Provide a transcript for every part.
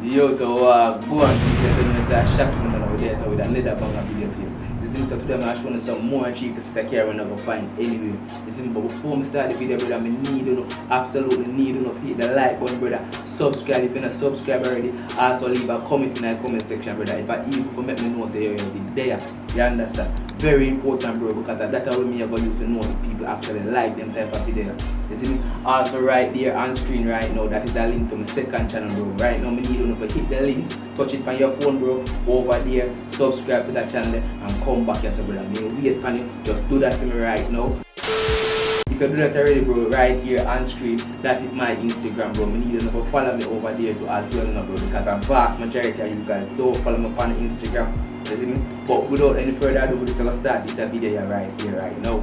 Yo, so go on video, then say shock me over there, so with another banger video for you. You see, so today I'm showing you some more cheap to take care when I go find anyway. You see, but before I start the video, brother, I need you, absolutely need you to hit the like button, brother. Subscribe if you're not subscribed already. Also leave a comment in the comment section, brother. If I even for make me know, say you're there. You understand? Very important, bro, because that's how me are going to use to know if people actually like them type of video. You see me? Also right there on screen right now, that is a link to my second channel, bro. Right now, I need you to hit the link, touch it on your phone, bro, over there, subscribe to that channel and come back here, so brother. Me wait on you, just do that for me right now. If you do that already, bro, right here on screen, that is my Instagram, bro. I need you to follow me over there too as well, bro, because a vast majority of you guys don't follow me on Instagram. You see me? But without any further ado, we're just gonna start this video right here, right now.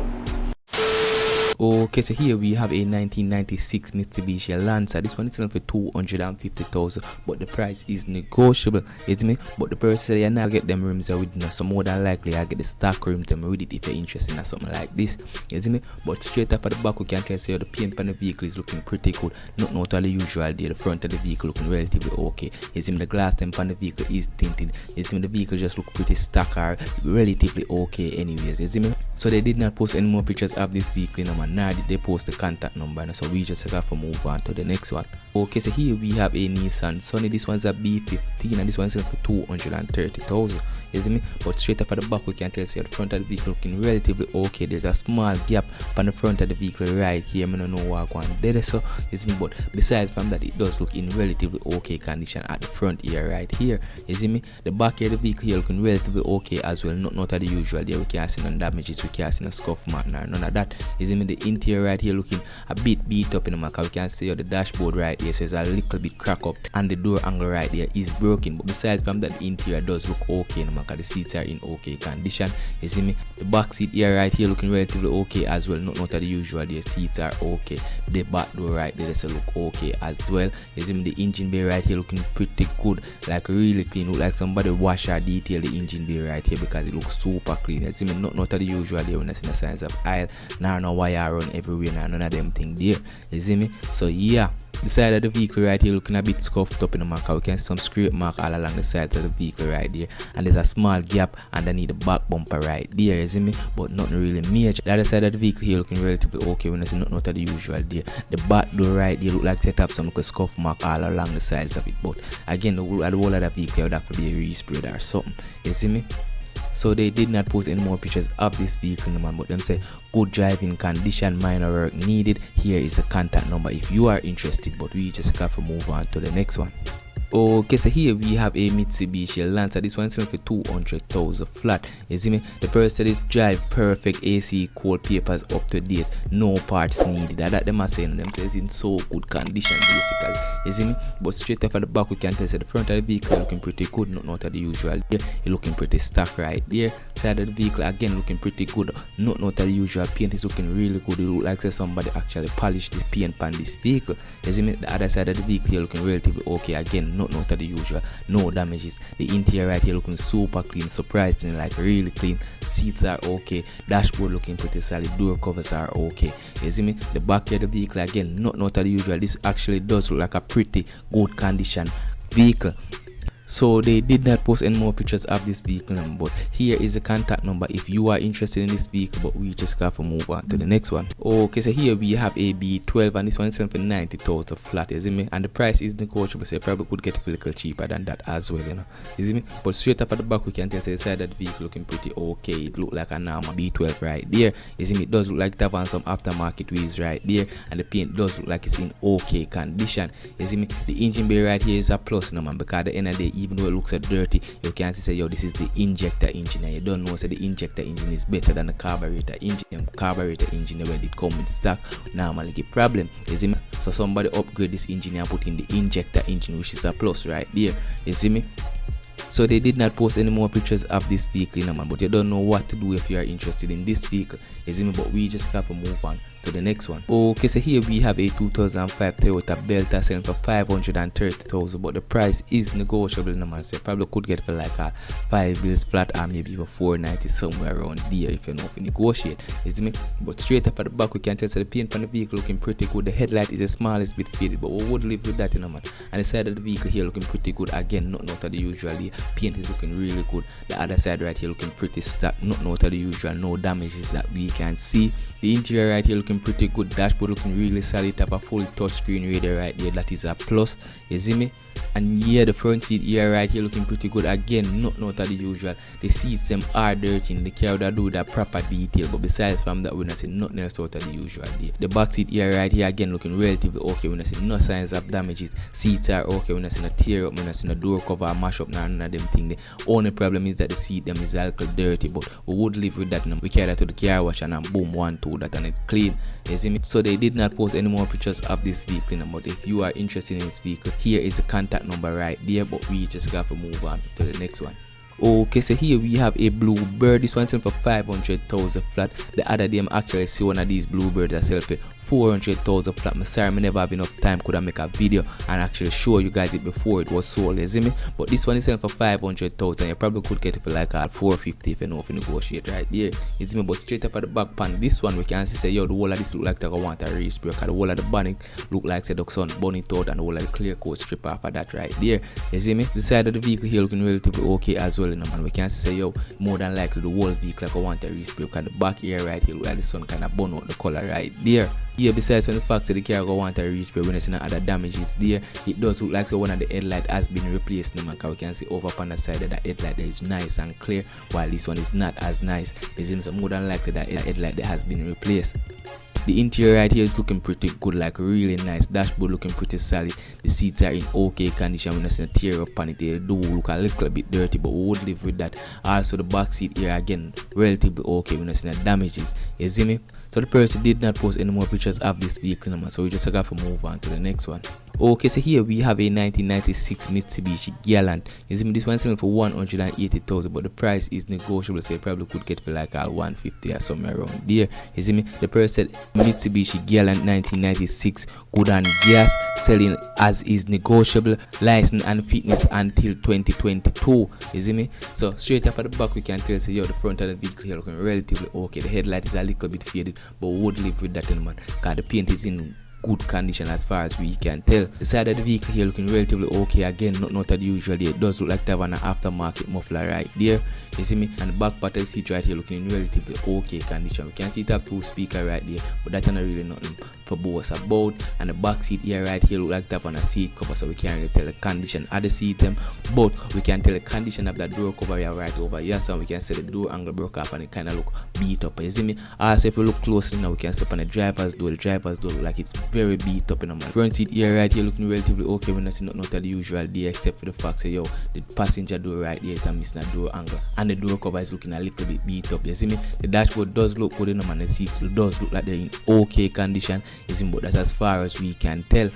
Okay, so here we have a 1996 Mitsubishi Lancer. This one is selling for 250,000, but the price is negotiable. You see me? But the person said, yeah, now get them rims with me. So more than likely I get the stock rims and read it if you're interested in something like this. You see me? But straight up at the back, we can say the paint on the vehicle is looking pretty good. Not totally usual there. The front of the vehicle looking relatively okay. You see me? The glass temp on the vehicle is tinted. You see me? The vehicle just look pretty stock or relatively okay anyways. You see me? So they did not post any more pictures of this vehicle, you know, now did they post the contact number, so we just have to move on to the next one. Okay, so here we have a Nissan Sunny. This one's a B15 and this one's for 230,000. You see me? But straight up at the back we can tell you the front of the vehicle looking relatively okay. There's a small gap on the front of the vehicle right here. I don't know what going there, so you see me? But besides from that, it does look in relatively okay condition at the front here right here. You see me? The back of the vehicle here looking relatively okay as well. Not the usual there. We can't see no damages, we can't see no scuff mark, none of that. You see me? The interior right here looking a bit beat up in the mark. We can see the dashboard right here, so it's a little bit cracked up, and the door angle right there is broken. But besides from that, the interior does look okay in the mark. The seats are in okay condition. You see me? The back seat here right here looking relatively okay as well. Not the usual. The seats are okay. The back door right there does look okay as well. You see me? The engine bay right here looking pretty good, like really clean. Look like somebody wash or detail the engine bay right here because it looks super clean. You see me? Not the usual there when I see the signs of aisle. Now no wire run everywhere, now none of them thing there. You see me? So yeah, the side of the vehicle right here looking a bit scuffed up in the mark. We can see some scrape mark all along the sides of the vehicle right there, and there's a small gap underneath the back bumper right there. You see me? But nothing really major. The other side of the vehicle here looking relatively okay when I see not the usual there. The back door right there look like they have some scuff mark all along the sides of it, but again the whole of the vehicle would have to be a resprayed or something. You see me? So they did not post any more pictures of this vehicle, man, but them say good driving condition, minor work needed. Here is the contact number if you are interested, but we just have to move on to the next one. Okay, so here we have a Mitsubishi Lancer. This one's selling for 200,000 flat. You see me? The person is drive perfect, AC, cold papers up to date, no parts needed. That them are saying them says in so good condition basically. You see me? But straight up at the back we can tell the front of the vehicle looking pretty good, not the usual. Here it looking pretty stock right there. Side of the vehicle again looking pretty good, not the usual. Paint is looking really good. It look like somebody actually polished this paint on this vehicle. You see me? The other side of the vehicle here looking relatively okay again. Not the usual, no damages. The interior right here looking super clean, surprisingly like really clean. Seats are okay, dashboard looking pretty solid, door covers are okay. You see me? The back of the vehicle again, not the usual. This actually does look like a pretty good condition vehicle. So they did not post any more pictures of this vehicle, but here is the contact number if you are interested in this vehicle, but we just have to move on to the next one. Okay, so here we have a B12 and this one is selling for 90,000 flat, you see me? And the price is negotiable, so you probably could get it a little cheaper than that as well, you know. You see me? But straight up at the back we can tell the side of the vehicle looking pretty okay. It look like a normal B12 right there. You see me? It does look like it have some aftermarket wheels right there, and the paint does look like it's in okay condition. You see me? The engine bay right here is a plus, no man, because at the end of the day, even though it looks dirty, you can't say yo this is the injector engine, and you don't know say the injector engine is better than the carburetor engine. Carburetor engine when it comes with stock normally get problem. You see me? So somebody upgrade this engine and put in the injector engine, which is a plus right there. You see me? So they did not post any more pictures of this vehicle, man, but you don't know what to do if you are interested in this vehicle. You see me? But we just have to move on to the next one. Okay, so here we have a 2005 Toyota Belta selling for 530,000, but the price is negotiable, man. So you probably could get for like a 5 bills flat or maybe even 490 somewhere around there if you know if you negotiate. You see me? But straight up at the back we can tell so the paint on the vehicle looking pretty good. The headlight is the smallest bit faded, but we would live with that, man. And the side of the vehicle here looking pretty good. Again, not out of the usual. The paint is looking really good. The other side right here looking pretty stock, not out of the usual. No damages that we can see. The interior right here looking pretty good. Dashboard looking really solid. Have a full touchscreen radar right there. That is a plus. You see me? And yeah, the front seat here right here looking pretty good. Again, not out of the usual. The seats them are dirty in the car that do that proper detail, but besides from that, we're not seeing nothing else out of the usual there. The back seat here right here again looking relatively okay. We're not seeing no signs of damages. Seats are okay. We're not seeing a tear up. We're not seeing a door cover or mash up. None of them thing. The only problem is that the seat them is a little dirty, but we would live with that. We carry that to the car wash and boom, 1, 2, that and it's clean. You see me? So they did not post any more pictures of this vehicle, but if you are interested in this vehicle, here is the contact number right there, but we just got to move on to the next one. Okay, so here we have a Bluebird. This one selling for 500,000 flat. The other day I'm actually see one of these Bluebirds that sell for 400,000 flat. I'm sorry, I never have enough time could I make a video and actually show you guys it before it was sold, you see me? But this one is selling for 500,000. You probably could get it for like 450 if you know if you negotiate right there, you see me? But straight up at the back pan, this one we can see say yo, the whole of this look like I want a race break. The whole of the bonnet look like say the sun bonnet out, and the whole of the clear coat strip off of that right there, you see me? The side of the vehicle here looking relatively okay as well, man. We can see say yo, more than likely the whole vehicle like I want a race break. The back here right here look like the sun kind of burn out the color right there. Yeah, besides from the fact that the car go want a respray, when I see no other damages there, it does look like so one of the headlight has been replaced, man. We can see over on the side of the headlight that is nice and clear, while this one is not as nice. It seems more than likely that headlight that has been replaced. The interior right here is looking pretty good, like really nice. Dashboard looking pretty solid. The seats are in okay condition. We're not seeing a tear up on it. They do look a little bit dirty, but we would live with that. Also the back seat here again relatively okay. We're not seeing damages. You see me? So the person did not post any more pictures of this vehicle, man. So we just got to move on to the next one. Okay, so here we have a 1996 Mitsubishi Galant. You see me, this one selling for 180,000, but the price is negotiable, so you probably could get for like 150 or somewhere around there. You see me, the person said Mitsubishi Galant 1996, good and gas, selling as is negotiable, license and fitness until 2022. You see me? So straight up at the back we can tell, so yo, the front of the vehicle here looking relatively okay. The headlight is a little bit faded, but we would live with that, man, because the paint is in good condition as far as we can tell. The side of the vehicle here looking relatively okay. Again, not the usual. It does look like they have an aftermarket muffler right there. You see me? And the back part of the seat right here looking in relatively okay condition. We can see it have 2 speakers right there, but that's not really nothing for both about. And the back seat here right here look like they have on a seat cover, so we can't really tell the condition of the seat but we can tell the condition of the door cover here right over here. So we can see the door angle broke off and it kind of look beat up. You see me? Also, if we look closely now, we can see on the driver's door. The driver's door look like it's very beat up in the front seat here right here looking relatively okay. We're not seeing nothing out of the usual there, except for the fact that yo, the passenger door right there is a missing a door angle, and the door cover is looking a little bit beat up. You see me? The dashboard does look good in them, and the seats does look like they're in okay condition. You see me? But that's as far as we can tell.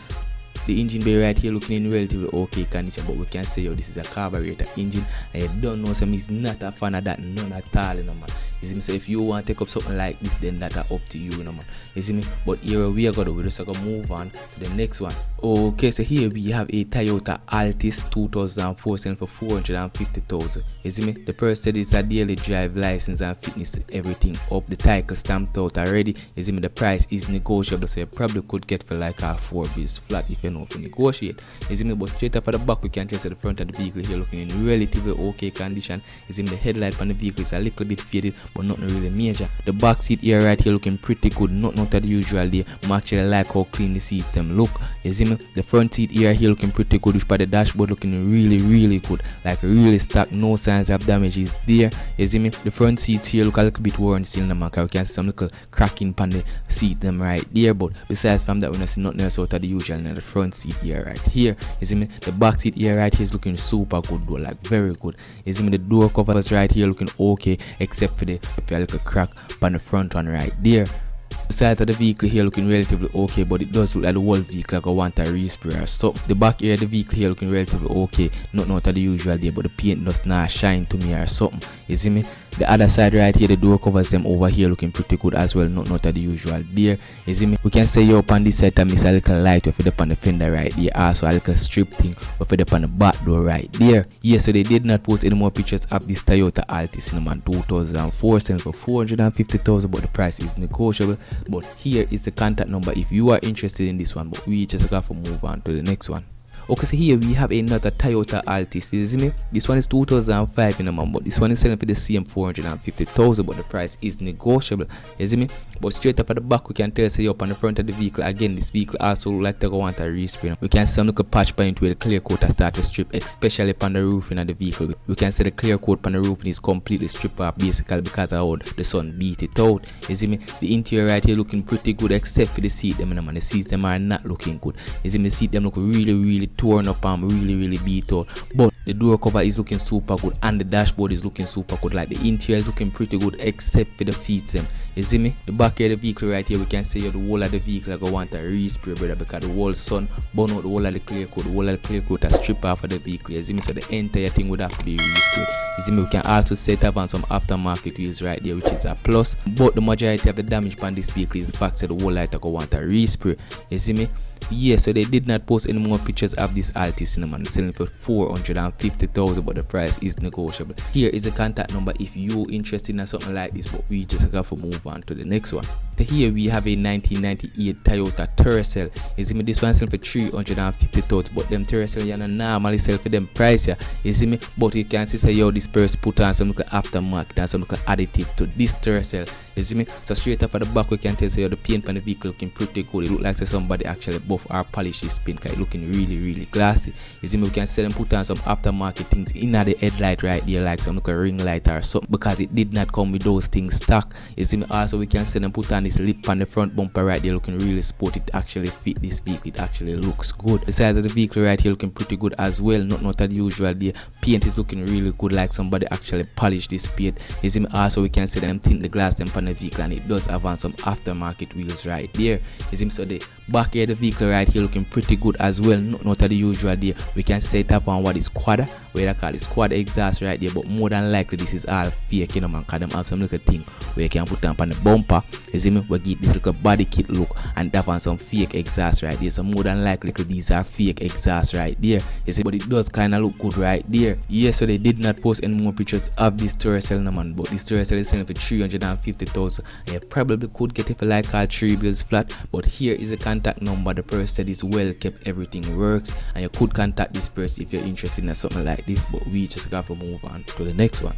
The engine bay right here looking in relatively okay condition, but we can say yo, this is a carburetor engine, and you don't know, so he's not a fan of that, none at all, you know, man. You see me? So if you want to take up something like this, then that's up to you, you know, man. You see me? But here we are gonna just gonna move on to the next one. Okay, so here we have a Toyota Altis 2004 selling for 450,000. You see me? The person said it's a daily drive license and fitness, everything up. The title stamped out already. You see me? The price is negotiable, so you probably could get for like 4 bills flat if you know to negotiate. You see me? But straight up at the back, we can tell the front of the vehicle here looking in relatively okay condition. You see me? The headlight on the vehicle is a little bit faded, but nothing really major. The back seat here right here looking pretty good, not the usual there. I actually like how clean the seats them look. You see me? The front seat here looking pretty good, which by the dashboard looking really good, like really stock, no signs of damages there. You see me? The front seats here look a little bit worn still in the mark. We can see some little cracking on the seat them right there, but besides from that, we don't see nothing else out of the usual in the front seat here right here. You see me? The back seat here right here is looking super good though, like very good. You see me? The door covers right here looking okay, except for the little crack on the front one right there. The size of the vehicle here looking relatively okay, but it does look like the whole vehicle like I want a respray or something. The back here of the vehicle here looking relatively okay, not out of the usual there, but the paint does not shine to me or something. You see me? The other side right here, the door covers them over here looking pretty good as well, not the usual there. You see me? We can say yo upon this side miss a little light with it upon the fender right there, also a little strip thing with it upon the back door right there. Yeah, so they did not post any more pictures of this Toyota Altis in man 2004, selling for 450,000, but the price is negotiable. But here is the contact number if you are interested in this one, but we just got to move on to the next one. Okay, so here we have another Toyota Altis. You see me? This one is 2005 in a man, but this one is selling for the same 450,000, but the price is negotiable. You see me? But straight up at the back, we can tell say up on the front of the vehicle. Again, this vehicle also like to go on a respray. We can see some little patch point where the clear coat has started to strip, especially upon the roofing of the vehicle. We can see the clear coat on the roofing is completely stripped off basically because of how the sun beat it out. You see me? The interior right here looking pretty good except for the seat them, and the seats them are not looking good. You see me? The seat them look really torn up and really beat out, but the door cover is looking super good and the dashboard is looking super good. Like the interior is looking pretty good except for the seats them. You see me? The back of the vehicle right here, we can say the whole of the vehicle go want a respray, brother, because the whole sun burn out the whole of the clear coat. The whole of the clear coat has stripped off of the vehicle. You see me? So the entire thing would have to be resprayed. You see me? We can also set up on some aftermarket wheels right there, which is a plus, but the majority of the damage on this vehicle is the fact that the whole light go want a respray. You see me? Yeah, so they did not post any more pictures of this Altis in man, selling for 450,000, but the price is negotiable. Here is the contact number if you're interested in something like this, but we just got to move on to the next one. So here we have a 1998 Toyota Tercel. You see me? This one selling for 350,000, but them Tercel you normally sell for them price here. You see me? But you can see say yo, this person put on some little aftermarket and some little additive to this Tercel. You see me? So straight up at the back we can tell say yo, the paint on the vehicle looking pretty good. It look like say somebody actually buff or polish this paint, cause it looking really glassy. You see me? We can sell them put on some aftermarket things in the headlight right there, like some little ring light or something, because it did not come with those things stock. You see me? Also we can sell them put on this lip on the front bumper right there, looking really sporty. It actually fit this vehicle, it actually looks good. The size of the vehicle right here looking pretty good as well, not the usual. The paint is looking really good, like somebody actually polished this paint. You see me? Also we can see them tint the glass them on the vehicle, and it does have on some aftermarket wheels right there. You see me? So the back of the vehicle right here looking pretty good as well, not the usual there. We can set up on what is quad, where they call it quad exhaust right there, but more than likely this is all fake, you know man, cause them have some little thing where you can put them on the bumper. You see me? We get this little body kit look and that on some fake exhaust right there, so more than likely these are fake exhaust right there. You see, but it does kind of look good right there. Yeah, so they did not post any more pictures of this Tercel no man, but this Tercel is selling for 350,000, and you probably could get it for like all 3 bills flat. But here is the contact number. The person said it's well kept, everything works, and you could contact this person if you're interested in something like this, but we just got to move on to the next one.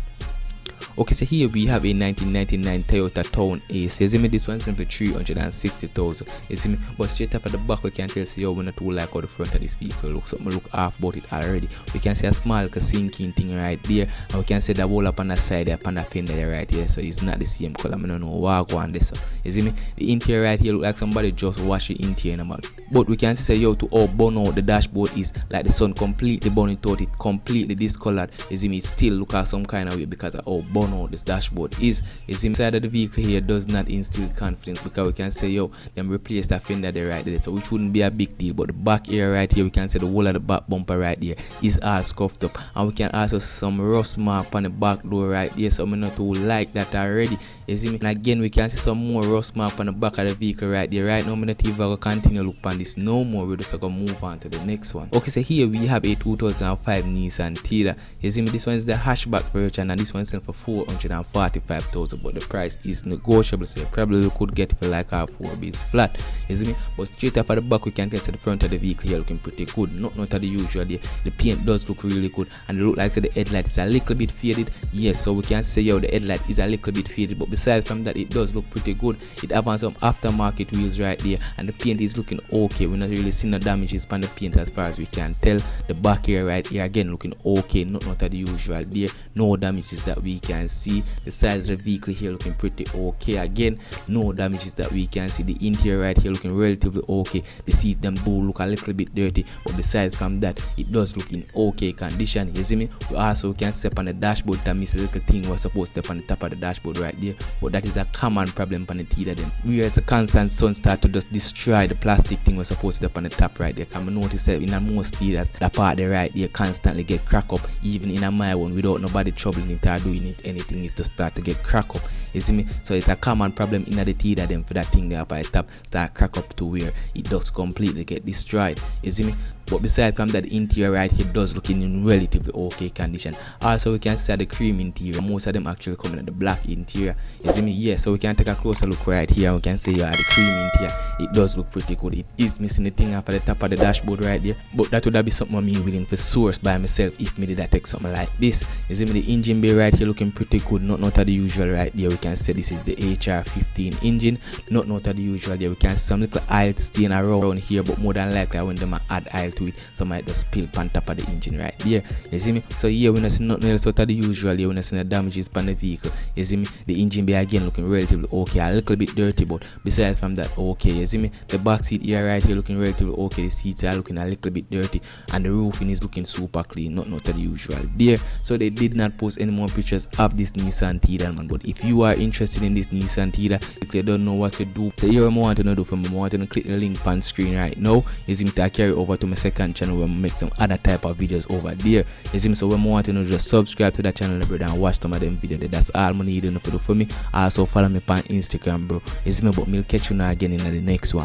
Okay, so here we have a 1999 Toyota Town Ace. You see me? This one's for 360,000. You see me? But straight up at the back we can tell see how we not too like how the front of this vehicle looks. Something look half about it already. We can see a small sinking thing right there, and we can see the wall up on the side there, upon the fender there right here. So it's not the same color. I don't know what go on this. So you see me? The interior right here look like somebody just washed the interior in a mouth. But we can see say yo, to all burn out the dashboard is like the sun completely burn it out, it completely discolored. You see me? It still look like some kind of way because of how burn out this dashboard is. It's inside of the vehicle here does not instill confidence, because we can say yo, them replace the fender there right there, so which wouldn't be a big deal. But the back area right here, we can say the whole of the back bumper right there is all scuffed up, and we can also see some rust mark on the back door right there, so I'm not too like that already. You see me? And again we can see some more rust mark on the back of the vehicle right there. Right now I'm not even gonna continue look on this no more. We're just gonna move on to the next one. Okay, so here we have a 2005 Nissan Tiida. You see me? This one is the hatchback version, and this one's selling for 445,000, but the price is negotiable, so you probably could get it for like our 4 bids flat. You see me? But straight up at the back we can test the front of the vehicle here looking pretty good, not the usual there. The paint does look really good, and it look like so the headlight is a little bit faded. Yes, so we can say yo, the headlight is a little bit faded, but besides from that it does look pretty good. It have on some aftermarket wheels right there, and the paint is looking okay. We're not really seeing no damages on the paint as far as we can tell. The back here right here again looking okay, not the usual there, no damages that we can see. The side of the vehicle here looking pretty okay, again no damages that we can see. The interior right here looking relatively okay. The seat them do look a little bit dirty, but besides from that it does look in okay condition. You see me? We also can step on the dashboard to miss a little thing was supposed to step on the top of the dashboard right there, but that is a common problem on the Tiida then. Whereas the constant sun start to just destroy the plastic thing was supposed to step on the top right there. Can notice that in a most Tiidas that part there right there constantly get crack up, even in a my one without nobody troubling it or doing it anything is to start to get crack up. You see me? So it's a common problem in the Tiida them for that thing there up at the top start crack up to where it does completely get destroyed. You see me? But besides from that, the interior right here does look in relatively okay condition. Also we can see the cream interior. Most of them actually come in the black interior. You see me? Yes, so we can take a closer look right here. We can see the cream interior. It does look pretty good. It is missing the thing off at the top of the dashboard right there. But that would be something I'm willing to source by myself if me did that take something like this. You see me? The engine bay right here looking pretty good. Not out of the usual right there. We can see this is the HR15 engine. Not out of the usual there. We can see some little oil stain around here, but more than likely when them add oil to it, so might just spill on top of the engine right there. You see me? So here we not see nothing else out of the usual. Here we not see the damages on the vehicle. You see me? The engine bay again looking relatively okay, a little bit dirty, but besides from that, okay. You see me? The back seat here right here looking relatively okay. The seats are looking a little bit dirty, and the roofing is looking super clean. Not out of the usual there. So they did not post any more pictures of this Nissan Tiida, man. But if you are interested in this Nissan Tiida, if you don't know what to do, so here I want to do for me. I want to click the link on screen right now. You see me? To carry over to my second channel where I make some other type of videos over there. You see me? So when I want to know, just subscribe to that channel, brother, and watch some of them videos. That's all I need to do for me. Also follow me on Instagram, bro. You see me? But we'll catch you now again in the next one.